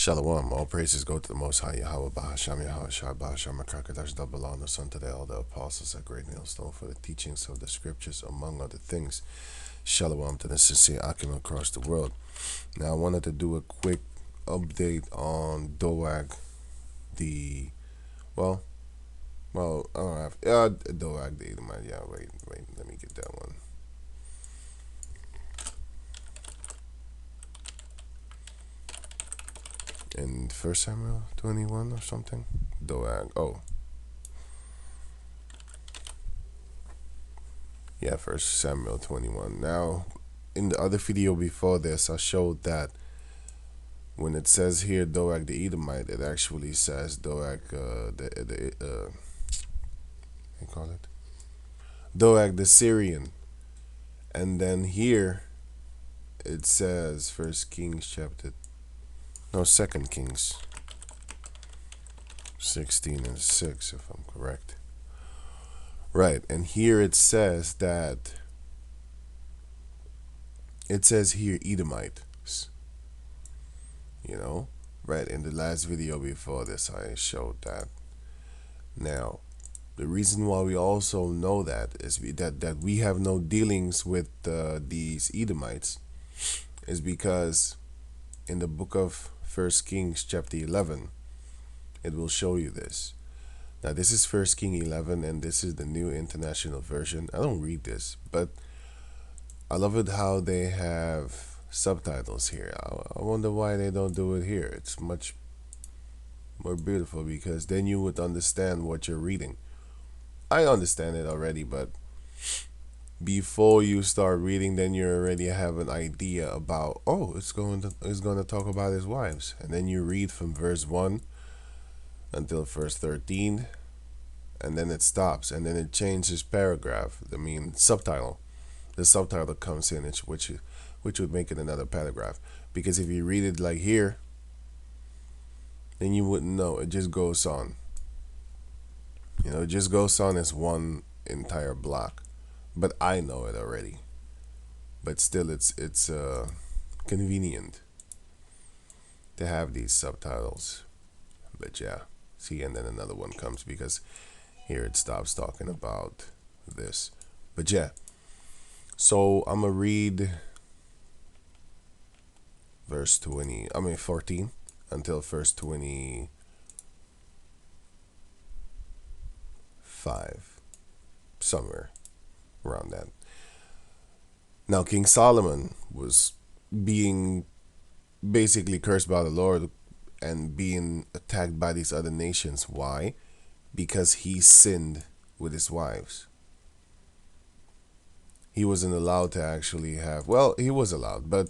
Shalom, all praises go to the Most High Yahweh Bahasham Yahweh Shai Bahasham HaKrakadosh double honor unto the elder apostles at Great Millstone for the teachings of the scriptures, among other things. Shalom to the sincere Akim across the world. Now, I wanted to do a quick update on Doag, the, well, I don't have, Doag the Edomite. Yeah, wait, let me get that one. In 1 Samuel 21 or something? Doag, yeah, 1 Samuel 21. Now, in the other video before this, I showed that when it says here Doag the Edomite, it actually says Doag you call it Doag the Syrian, and then here it says Second Kings 16 and 6, if I'm correct. Right, and here it says here Edomite. Right, in the last video before this, I showed that. Now, the reason why we also know that is that we have no dealings with these Edomites is because in the book of 1 Kings chapter 11, it will show you this. Now, this is 1 King 11, and this is the New International Version. I don't read this, but I love it how they have subtitles here. I wonder why they don't do it here. It's much more beautiful because then you would understand what you're reading. I understand it already, but before you start reading, then you already have an idea about, it's going to talk about his wives, and then you read from verse 1 until verse 13, and then it stops, and then it changes paragraph. Subtitle. The subtitle comes in, which would make it another paragraph. Because if you read it like here, then you wouldn't know. It just goes on. It just goes on as one entire block. But I know it already. But still, it's convenient to have these subtitles. But yeah, see, and then another one comes because here it stops talking about this. But yeah, so I'm gonna read verse 14 until verse 25, somewhere around that. Now, King Solomon was being basically cursed by the Lord and being attacked by these other nations. Why? Because he sinned with his wives. He wasn't allowed to actually have, he was allowed, but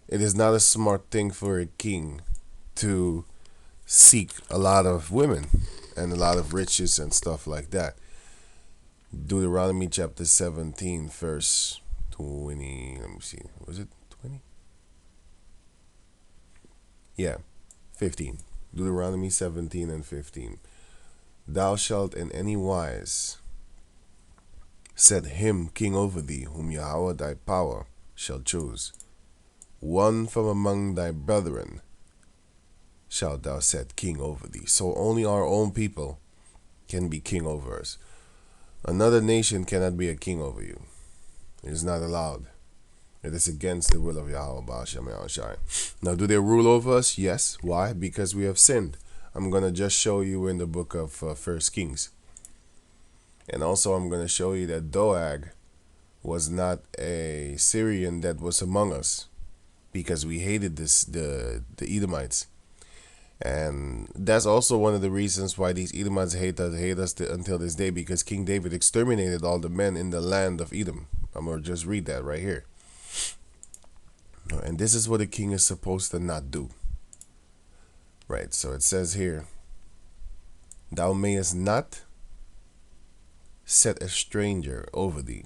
it is not a smart thing for a king to seek a lot of women and a lot of riches and stuff like that. Deuteronomy chapter 17, verse 20. Let me see. Was it 20? Yeah, 15. Deuteronomy 17 and 15. Thou shalt in any wise set him king over thee, whom Yahweh thy power shall choose. One from among thy brethren shalt thou set king over thee. So only our own people can be king over us. Another nation cannot be a king over you. It is not allowed. It is against the will of Yahweh Bahasham Yahweh. Now, do they rule over us? Yes. Why? Because we have sinned. I'm going to just show you in the book of 1 Kings. And also I'm going to show you that Doag was not a Syrian that was among us, because we hated the Edomites. And that's also one of the reasons why these Edomites hate us until this day, because King David exterminated all the men in the land of Edom. I'm going to just read that right here. And this is what a king is supposed to not do. Right, so it says here, thou mayest not set a stranger over thee,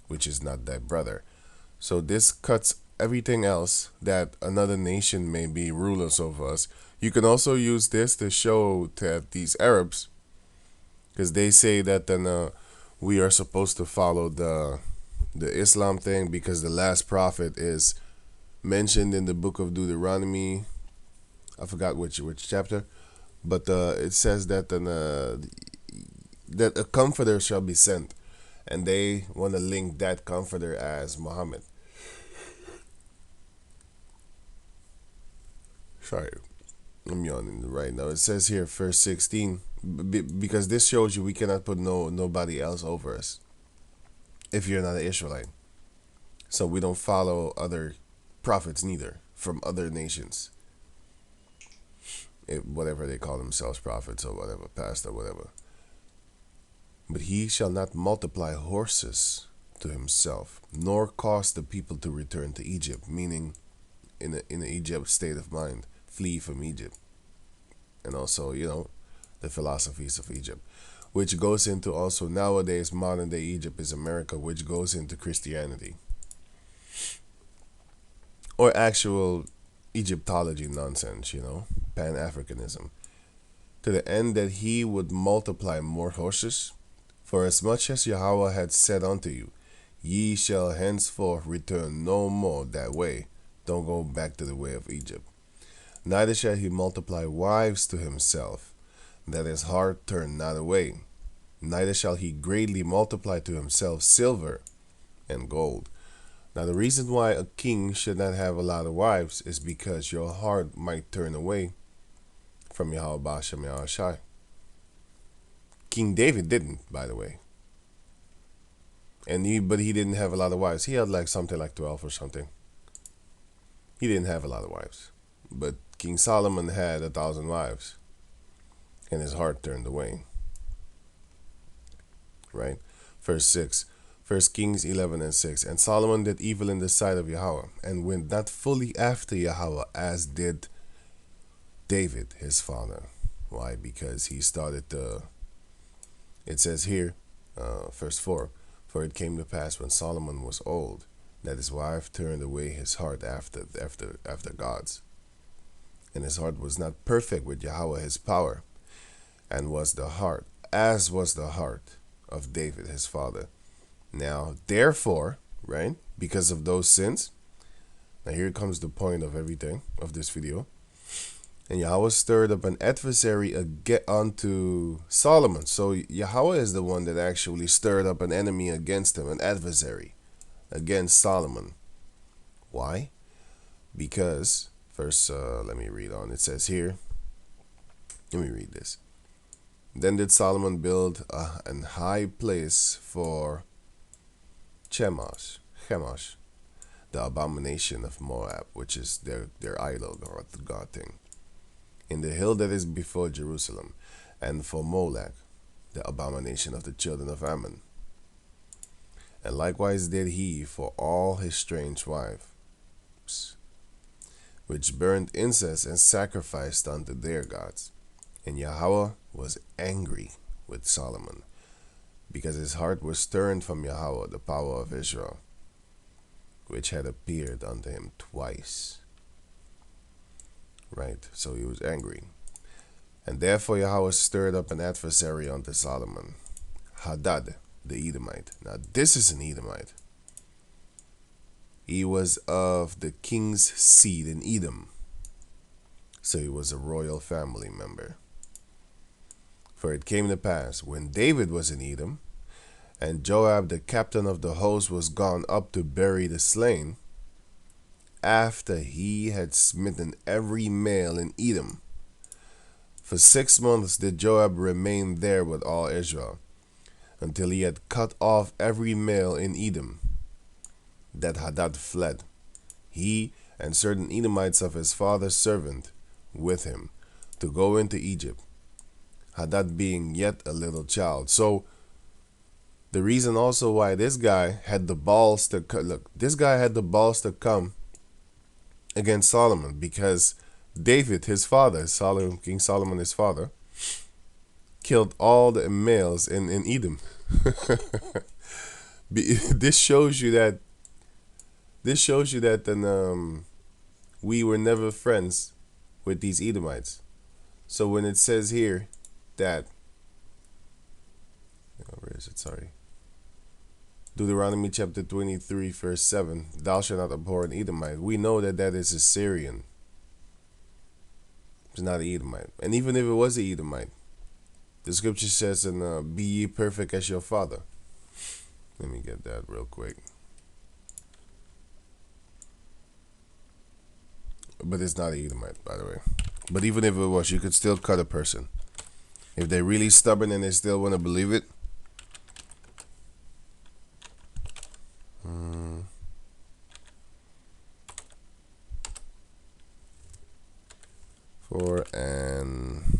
which is not thy brother. So this cuts everything else that another nation may be rulers over us. You can also use this to show that these Arabs, because they say that then we are supposed to follow the Islam thing, because the last prophet is mentioned in the book of Deuteronomy I forgot which chapter, but it says that that a comforter shall be sent, and they want to link that comforter as Muhammad. Sorry, I'm yawning right now. It says here, verse 16, because this shows you we cannot put nobody else over us if you're not an Israelite. So we don't follow other prophets neither from other nations, whatever they call themselves, prophets or whatever, pastor, whatever. But he shall not multiply horses to himself, nor cause the people to return to Egypt, meaning in an Egypt state of mind, flee from Egypt, and also the philosophies of Egypt, which goes into also nowadays modern day Egypt is America, which goes into Christianity or actual Egyptology nonsense, Pan Africanism, to the end that he would multiply more horses. For as much as Yahweh had said unto you, ye shall henceforth return no more that way. Don't go back to the way of Egypt. Neither shall he multiply wives to himself, that his heart turn not away. Neither shall he greatly multiply to himself silver and gold. Now, the reason why a king should not have a lot of wives is because your heart might turn away from Yahweh Bashem Yahushai. King David didn't, by the way. But he didn't have a lot of wives. He had like something like 12 or something. He didn't have a lot of wives. But King Solomon had 1,000 wives. And his heart turned away. Right? Verse 6. 1 Kings 11 and 6. And Solomon did evil in the sight of Yahweh, and went not fully after Yahweh, as did David his father. Why? Because he started to... It says here, verse 4, for it came to pass when Solomon was old, that his wife turned away his heart after gods. And his heart was not perfect with Yahweh his power, and was the heart of David his father. Now, therefore, right, because of those sins, now here comes the point of everything, of this video. And Yahweh stirred up an adversary unto Solomon. So Yahweh is the one that actually stirred up an enemy against him, an adversary against Solomon. Why? Because, first, let me read on. It says here, let me read this. Then did Solomon build an high place for Chemosh, the abomination of Moab, which is their idol god thing, in the hill that is before Jerusalem, and for Molech, the abomination of the children of Ammon. And likewise did he for all his strange wives, which burned incense and sacrificed unto their gods. And Yahweh was angry with Solomon, because his heart was turned from Yahweh, the power of Israel, which had appeared unto him twice. Right, so he was angry. And therefore Yahweh stirred up an adversary unto Solomon, Hadad, the Edomite. Now this is an Edomite. He was of the king's seed in Edom, so he was a royal family member. For it came to pass, when David was in Edom, and Joab the captain of the host was gone up to bury the slain, after he had smitten every male in Edom. For 6 months did Joab remain there with all Israel, until he had cut off every male in Edom, that Hadad fled, he and certain Edomites of his father's servant with him, to go into Egypt, Hadad being yet a little child. So the reason also why this guy had the balls to come against Solomon, because David, his father, King Solomon, his father, killed all the males in Edom. This shows you that we were never friends with these Edomites. So when it says here that, where is it? Sorry. Deuteronomy chapter 23, verse 7, thou shalt not abhor an Edomite. We know that is Assyrian. It's not an Edomite. And even if it was an Edomite, the scripture says, "And be ye perfect as your father." Let me get that real quick. But it's not an Edomite, by the way. But even if it was, you could still cut a person. If they're really stubborn and they still want to believe it. For an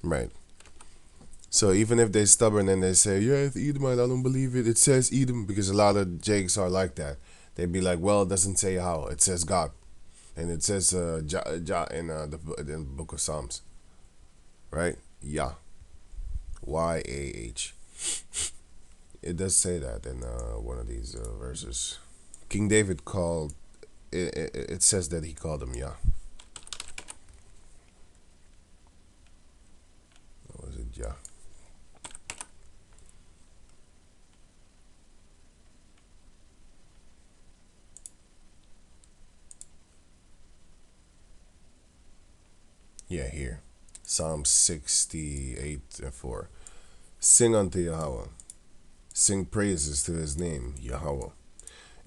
right. So even if they're stubborn and they say, "Yeah, it's Edomite, I don't believe it. It says Edom," because a lot of Jakes are like that. They'd be like, "Well, it doesn't say how. It says God, and it says in the book of Psalms, right? Yah, YAH. It does say that in one of these verses. King David called it says that he called him Yah. Or was it Yah? Yeah, here. Psalm 68:4. Sing unto Yahweh. Sing praises to his name, Yahweh.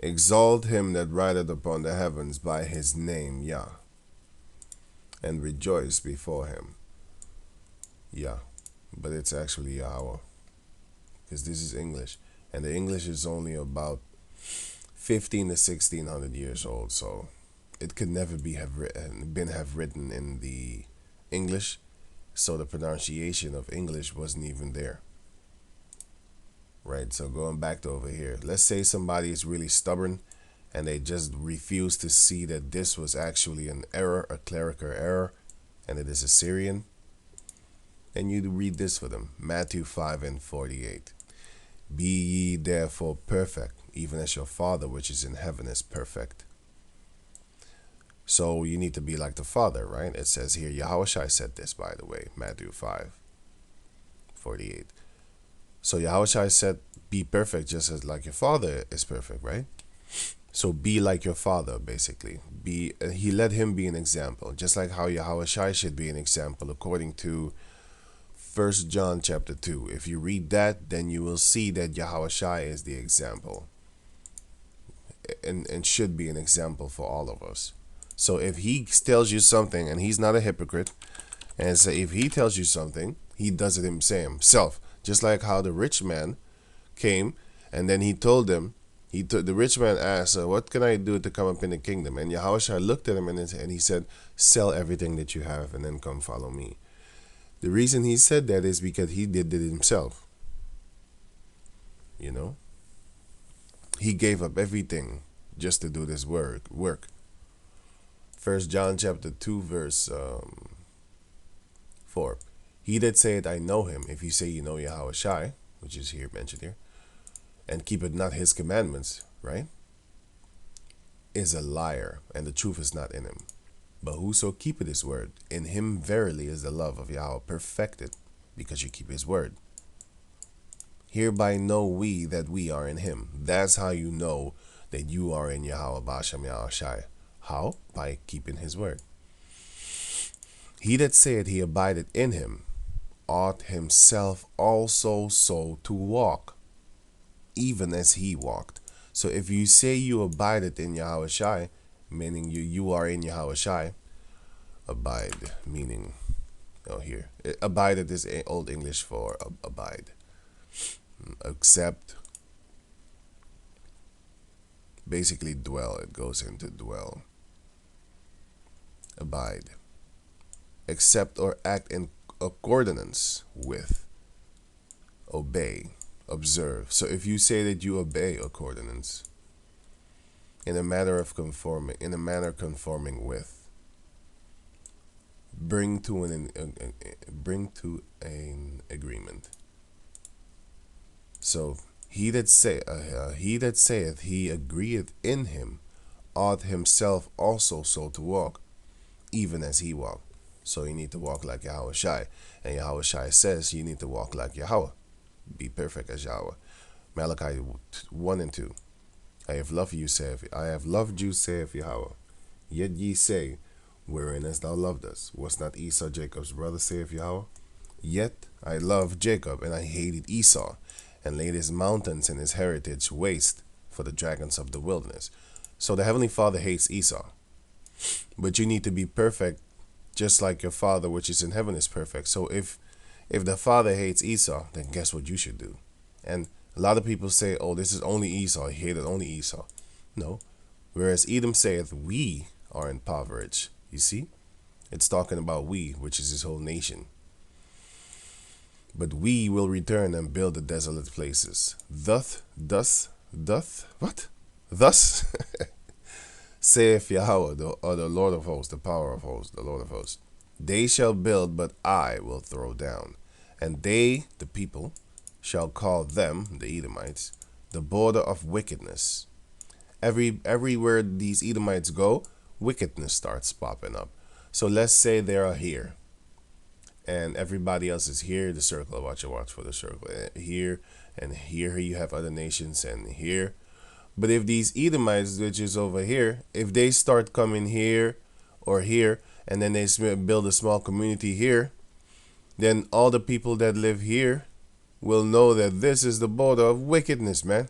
Exalt him that rideth upon the heavens by his name, Yah. And rejoice before him. Yah. But it's actually Yahweh. Because this is English. And the English is only about 15 to 1600 years old. So it could never have written in the English. So the pronunciation of English wasn't even there. Right, so going back to over here, let's say somebody is really stubborn and they just refuse to see that this was actually an error, a clerical error, and it is Assyrian. Then you read this for them, Matthew 5:48. Be ye therefore perfect, even as your Father which is in heaven is perfect. So you need to be like the Father, right? It says here, Yahushua said this, by the way, Matthew 5:48. So Yahushua said, be perfect just as like your Father is perfect, right? So be like your Father, basically. He let him be an example, just like how Yahushua should be an example according to 1 John chapter 2. If you read that, then you will see that Yahushua is the example and should be an example for all of us. So if he tells you something and he's not a hypocrite, and so if he tells you something, he does it himself. Just like how the rich man came and then he told them, the rich man asked, what can I do to come up in the kingdom? And Yahushua looked at him and he said, sell everything that you have and then come follow me. The reason he said that is because he did it himself. You know? He gave up everything just to do this work. 1 John chapter 2 verse 4. He that saith, I know him, if you say you know Yahushua, which is here mentioned here, and keepeth not his commandments, right, is a liar, and the truth is not in him. But whoso keepeth his word, in him verily is the love of Yahweh perfected, because you keep his word. Hereby know we that we are in him. That's how you know that you are in Yahweh Bashem Yahushua. How? By keeping his word. He that saith he abideth in him, ought himself also so to walk, even as he walked. So if you say you abideth in Yahushua, meaning you are in Yahushua, abide, meaning, here, abideth is Old English for abide. Accept, basically dwell, it goes into dwell. Abide. Accept or act in accordance with. Obey. Observe. So if you say that you obey accordance in a manner conforming with, bring to an agreement. So he that saith he agreeth in him, ought himself also so to walk, even as he walked. So you need to walk like Yahushua, and Yahushua says you need to walk like Yahweh. Be perfect as Yahweh. Malachi 1 and 2. I have loved you, saith Yahweh. Yet ye say, wherein hast thou loved us? Was not Esau Jacob's brother, saith Yahweh? Yet I loved Jacob, and I hated Esau, and laid his mountains and his heritage waste for the dragons of the wilderness. So the Heavenly Father hates Esau. But you need to be perfect, just like your Father which is in heaven is perfect. So if the Father hates Esau, then guess what you should do? And a lot of people say, oh, this is only Esau. He hated only Esau. No. Whereas Edom saith, we are impoverished. You see? It's talking about we, which is his whole nation. But we will return and build the desolate places. Thus, saith Yahweh, the Lord of hosts, the power of hosts, the Lord of hosts. They shall build, but I will throw down. And they, the people, shall call them, the Edomites, the border of wickedness. Everywhere these Edomites go, wickedness starts popping up. So let's say they are here, and everybody else is here. The circle, watch for the circle here, and here you have other nations, and here. But if these Edomites, which is over here, if they start coming here or here, and then they build a small community here, then all the people that live here will know that this is the border of wickedness, man.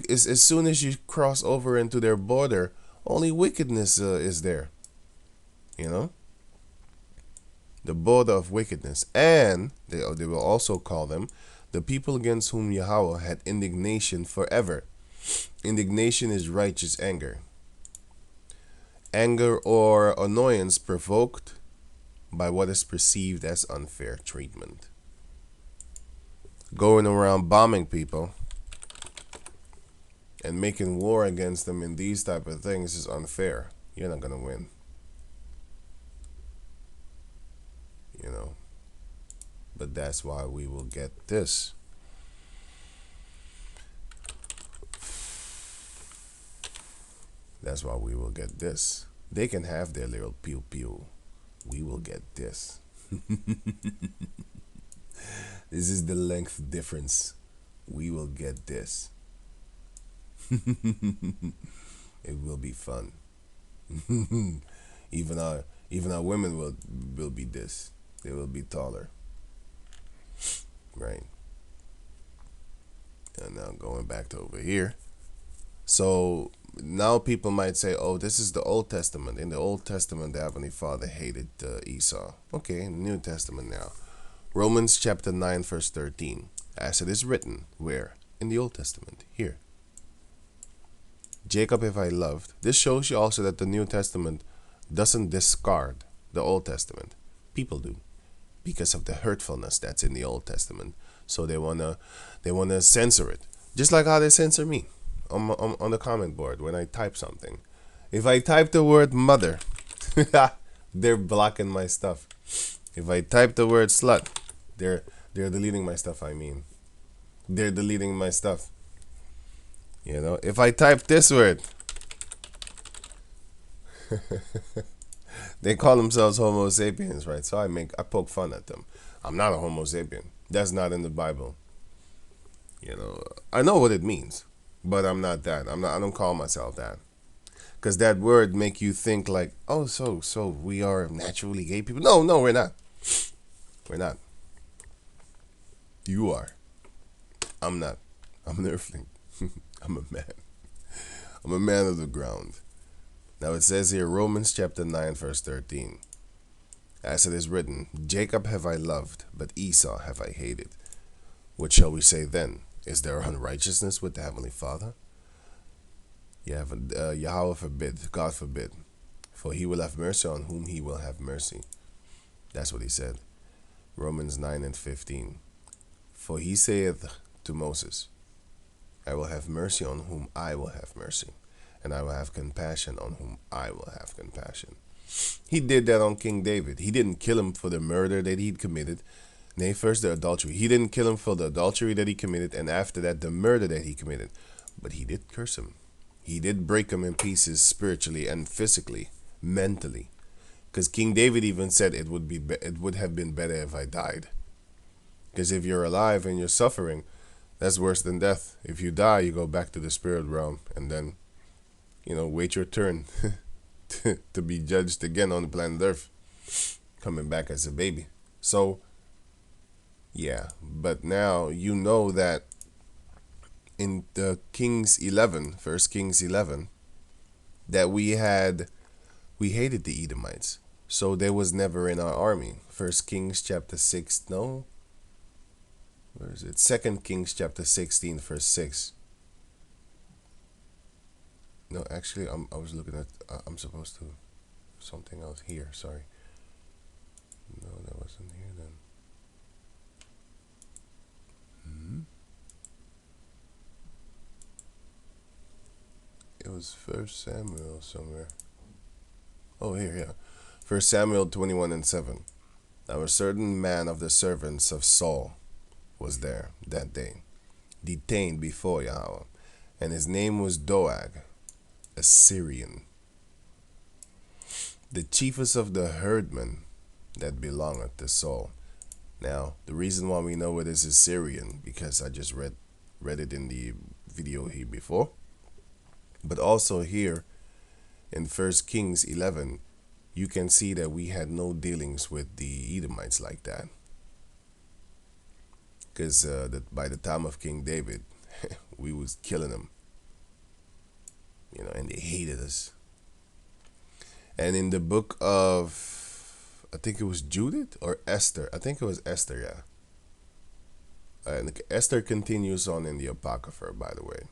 As soon as you cross over into their border, only wickedness is there. You know? The border of wickedness. And they will also call them the people against whom Yahweh had indignation forever. Indignation is righteous anger. Anger or annoyance provoked by what is perceived as unfair treatment. Going around bombing people and making war against them in these type of things is unfair. You're not gonna win. You know. But that's why we will get this. That's why we will get this. They can have their little pew pew. We will get this. This is the length difference. We will get this. It will be fun. even our women will be this. They will be taller. Right. And now going back to over here. So now people might say, oh, this is the Old Testament. In the Old Testament, the Heavenly Father hated Esau. Okay, in the New Testament now. Romans chapter 9, verse 13. As it is written, where? In the Old Testament, here. Jacob have I loved. This shows you also that the New Testament doesn't discard the Old Testament. People do, because of the hurtfulness that's in the Old Testament. So they wanna censor it, just like how they censor me on the comment board when I type something. If I type the word mother, they're blocking my stuff. If I type the word slut, they're deleting my stuff. I mean, they're deleting my stuff. You know, if I type this word, they call themselves Homo sapiens, right? So I poke fun at them. I'm not a Homo sapien. That's not in the Bible. You know, I know what it means, but I'm not that. I don't call myself that. Because that word make you think like, oh, so we are naturally gay people. No, we're not. We're not. You are. I'm not. I'm an earthling. I'm a man. I'm a man of the ground. Now it says here, Romans chapter 9, verse 13. As it is written, Jacob have I loved, but Esau have I hated. What shall we say then? Is there unrighteousness with the Heavenly Father? Yahweh forbid, God forbid. For he will have mercy on whom he will have mercy. That's what he said. Romans 9 and 15. For he saith to Moses, I will have mercy on whom I will have mercy, and I will have compassion on whom I will have compassion. He did that on King David. He didn't kill him for the murder that he'd committed. Nay, first the adultery. He didn't kill him for the adultery that he committed, and after that the murder that he committed. But he did curse him. He did break him in pieces spiritually and physically, mentally. Because King David even said it would have been better if I died. Because if you're alive and you're suffering, That's worse than death. If you die, you go back to the spirit realm and then, wait your turn to be judged again on the planet Earth, coming back as a baby. So, yeah, but now you know that in the Kings 11, First Kings 11, that we hated the Edomites. So they was never in our army. First Kings chapter 6, no, where is it? Second Kings chapter 16, verse 6. No, actually, I was looking at, I'm supposed to, something else here, sorry. No, that wasn't here then. It was First Samuel somewhere. Oh, here, yeah. First Samuel 21 and 7. Now a certain man of the servants of Saul was there that day, detained before Yahweh, and his name was Doeg, a Syrian, the chiefest of the herdmen that belongeth to Saul. Now, the reason why we know it is a Syrian, because I just read it in the video here before, but also here in First Kings 11, you can see that we had no dealings with the Edomites like that. Because by the time of King David, we was killing them, and they hated us. And in the book of, I think it was Judith or Esther. I think it was Esther, yeah. And Esther continues on in the Apocrypha, by the way.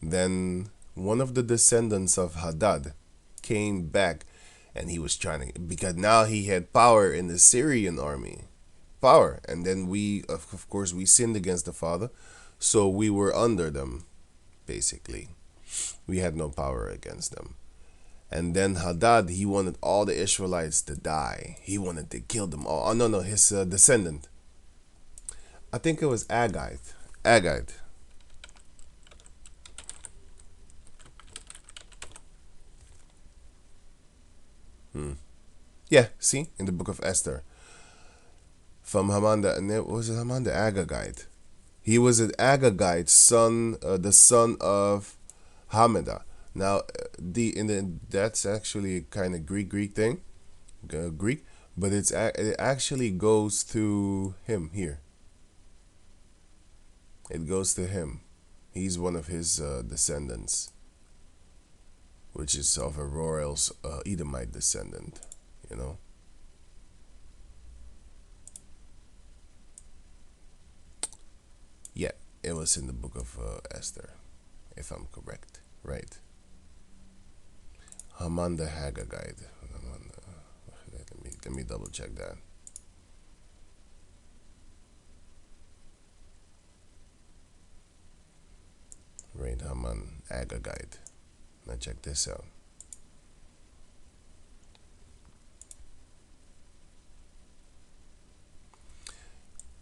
Then one of the descendants of Hadad came back, and he was trying to, because now he had power in the Syrian army. Power. And then we, of course, we sinned against the Father, so we were under them, basically. We had no power against them. And then Hadad, he wanted all the Israelites to die. He wanted to kill them all. Oh, no, his descendant. I think it was Agite. Agite. Yeah, see, in the book of Esther. From Haman was it Haman the Agagite? He was an Agagite son, the son of Hamida. Now, that's actually a kind of Greek thing, Greek, but it actually goes to him here. It goes to him. He's one of his descendants, which is of a royal Edomite descendant, you know. Yeah, it was in the book of Esther, if I'm correct, right? Haman the Hagagite. Let me double check that. Right, Haman Agagite. Now check this out.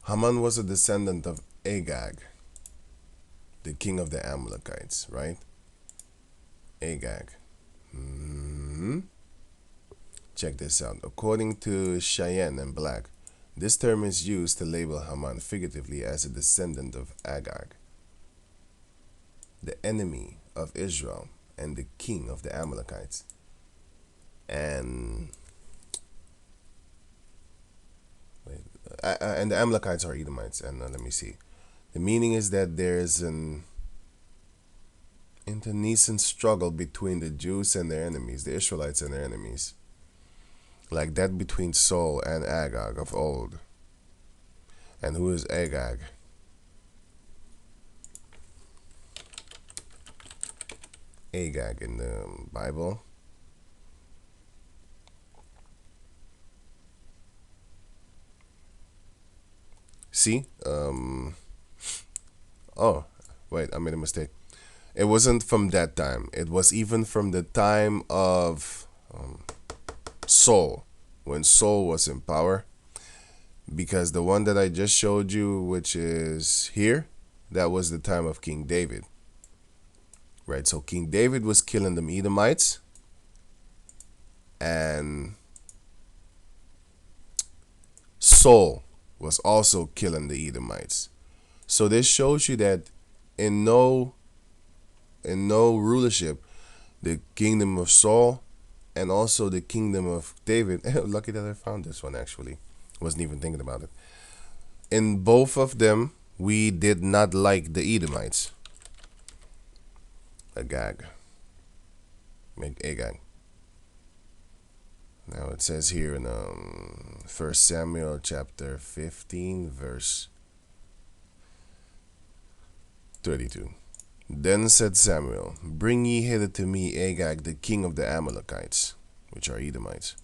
Haman was a descendant of Agag, the king of the Amalekites, right? Agag. Check this out. According to Cheyenne and Black, this term is used to label Haman figuratively as a descendant of Agag, the enemy of Israel and the king of the Amalekites. And the Amalekites are Edomites. And let me see. The meaning is that there is an internecine struggle between the Jews and their enemies, the Israelites and their enemies, like that between Saul and Agag of old. And who is Agag? Agag in the Bible. See? Oh, wait, I made a mistake. It wasn't from that time. It was even from the time of Saul, when Saul was in power. Because the one that I just showed you, which is here, that was the time of King David. Right, so King David was killing the Edomites, and Saul was also killing the Edomites. So this shows you that in no rulership, the kingdom of Saul and also the kingdom of David. Lucky that I found this one actually. Wasn't even thinking about it. In both of them, we did not like the Edomites. Agag. Agag. Now it says here in 1 Samuel chapter 15 verse 32. Then said Samuel, bring ye hither to me Agag the king of the Amalekites, which are Edomites.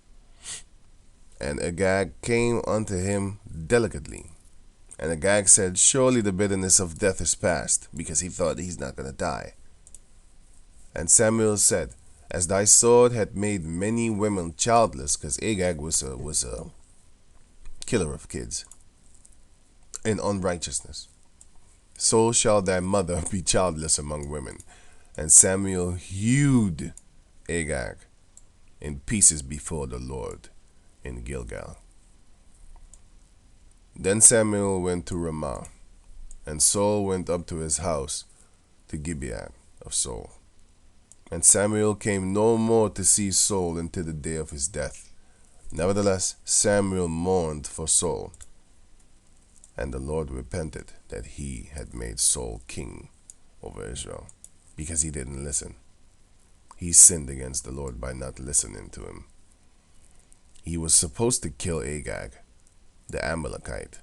And Agag came unto him delicately. And Agag said, surely the bitterness of death is past, because he thought he's not going to die. And Samuel said, as thy sword hath made many women childless, because Agag was a killer of kids in unrighteousness, so shall thy mother be childless among women. And Samuel hewed Agag in pieces before the Lord in Gilgal. Then Samuel went to Ramah, and Saul went up to his house to Gibeah of Saul. And Samuel came no more to see Saul until the day of his death. Nevertheless, Samuel mourned for Saul, and the Lord repented that he had made Saul king over Israel, because he didn't listen. He sinned against the Lord by not listening to him. He was supposed to kill Agag, the Amalekite.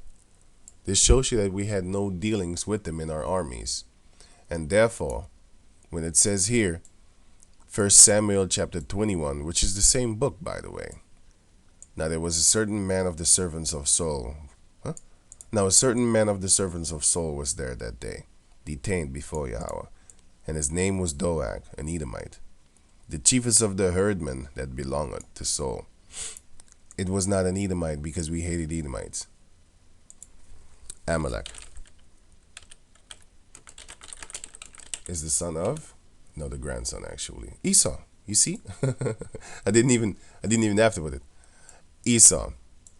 This shows you that we had no dealings with him in our armies. And therefore, when it says here, 1 Samuel chapter 21, which is the same book, by the way. Now there was a certain man of the servants of Saul. Now a certain man of the servants of Saul was there that day, detained before Yahweh, and his name was Doeg, an Edomite, the chiefest of the herdmen that belonged to Saul. It was not an Edomite because we hated Edomites. Amalek is the son of, no, the grandson actually, Esau. You see, I didn't even have to put it. Esau,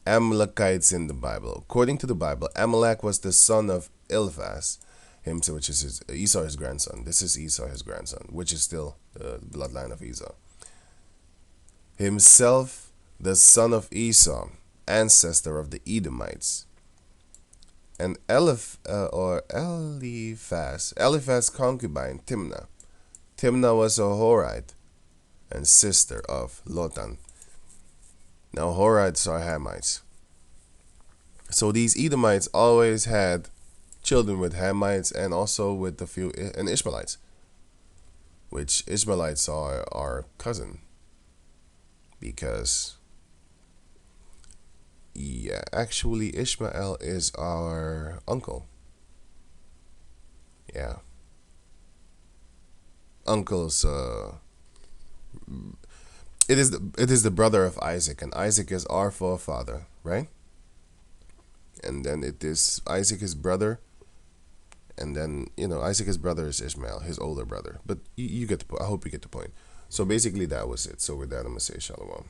Amalekites in the Bible. According to the Bible, Amalek was the son of Eliphaz, which is Esau, his grandson. This is Esau, his grandson, which is still the bloodline of Esau. Himself, the son of Esau, ancestor of the Edomites. And Eliphaz concubine Timnah. Timnah was a Horite and sister of Lotan. Now Horites are Hamites. So these Edomites always had children with Hamites and also with the few and Ishmaelites, which Ishmaelites are our cousin, because yeah, actually Ishmael is our uncle. Yeah, uncles. It is the brother of Isaac, and Isaac is our forefather, right? And then it is Isaac his brother, and then Isaac his brother is Ishmael, his older brother. But you get the point. I hope you get the point. So basically that was it. So with that, I'm gonna say shalom.